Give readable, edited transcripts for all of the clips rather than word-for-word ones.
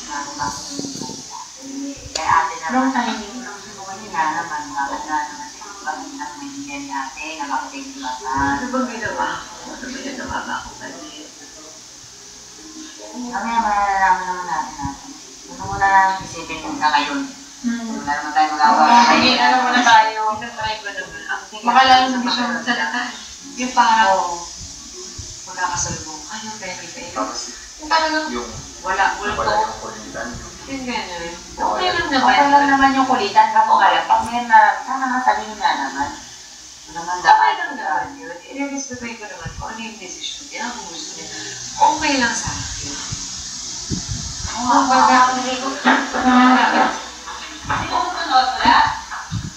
Kaya ate Long naman, time. nga naman, maganda naman si Kapag na maintindihan ni ate, nakakating si Bata. Ano bang ginawa ko? Ano ba ginawa ba ako kanina? Mamaya malalaman naman natin. Ano mo na isipin mo na ngayon? Wala naman tayo magagawa. Ay, ano muna tayo. Tinatry ko naman. Makalalang hindi siya magsalita. Yung parang, magkakasalubong kayo, pwede. yung talagang, Wala Wala to. yung kulitan. Yung gano'n. Okay lang naman. Okay lang naman yung kulitan ka kung kaya. Pag may na, sana sabihin nga naman. Naman Okay lang naman yun. I-respetuhin ko naman kung ano yung decision niya. Kung gusto niya. Okay lang sa akin. Oo, baga ako dito. Hindi ko manood wala.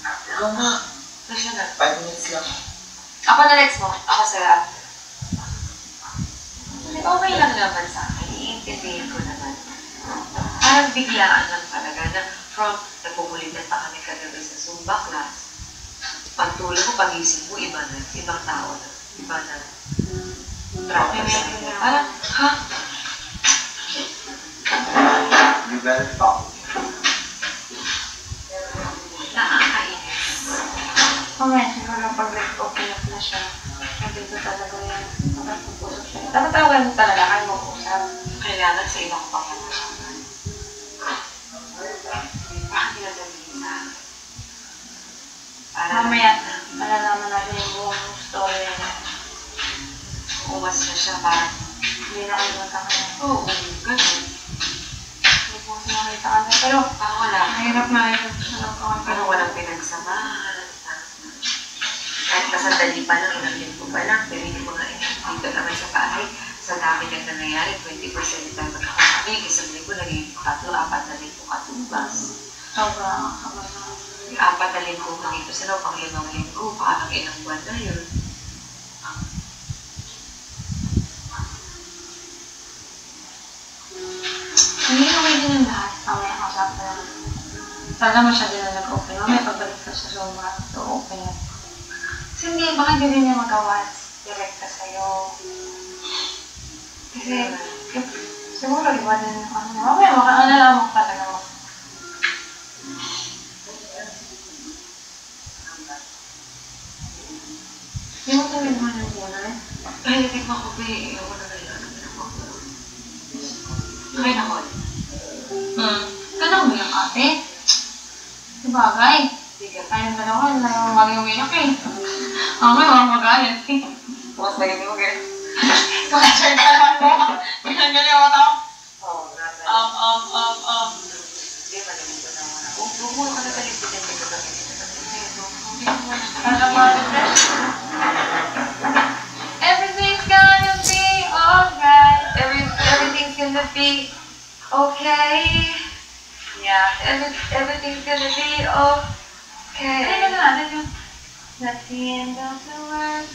Ikaw nga. Kasi na. 5 minutes lang. Ako na next mo. Ako sa'yo. Okay lang naman sa akin. Iintindihin ko naman. Parang biglaan lang talaga na from nagpupulitan pa kami kagabi sa Zumba class. Pagtulog mo, pagising mo, iba na. Ibang tao na. Iba na. Traffic sa kanya. Parang, ha? You better talk. Nakakainis. mamaya siguro pag nag-open up na siya, nandito talaga yan. Pagkakapusap siya. Dapat tawagan mo talaga kayo mag-usap. Kailangan sa ibang pangalaman. Bakit nila sabihin sa akin? Para Mamaya, malalaman natin yung buong story niya. umas na siya, parang, Hindi na kayo magkakaroon. oo, ganun. Hindi po kasi makita ka na. Pero, Parang wala. mahirap na yun. Parang walang pinagsamahan. Kahit kasandali pa lang, ilang linggo pa lang, pero yung mga dito naman sa bahay, sa dami nang nangyayari, 20% tayo magkakasami, isang linggo, naging 3-4 na linggo katubas. Sobrang. Yung 4 na linggo ka dito sila, pang 5 linggo, parang ilang buwan na yun. Hindi naman din ang lahat. Mamaya kausapin na. Sana siya din na nag-open. Mamaya pagbalik ka sa Zumba, to open up. Kasi hindi, baka hindi rin niya magawas direct ka sa'yo. Kasi, siguro iba din yung ano. Mamaya makaalala mo talaga mo. Hindi mo talaga naman yung muna eh. Ay, tingnan ko ba eh, ako na ngayon, ano na ako. Okay na ko. Ganang umiyak ate. Sabagay. Sige. Ayun ka naman, ayaw maging umiyak eh. Ako yung magalit eh. Bukas na ganyan mo, girl. Pag-check ka naman mo. Ganyan ako tao. Oo, grabe. Hindi, malamig ko na muna. Huwag mo ka na sa likod yung tingnan natin. Everything's gonna be alright. Everything's gonna be okay. Yeah. Everything's gonna be okay. Ay, natin yun. That's the end of the world.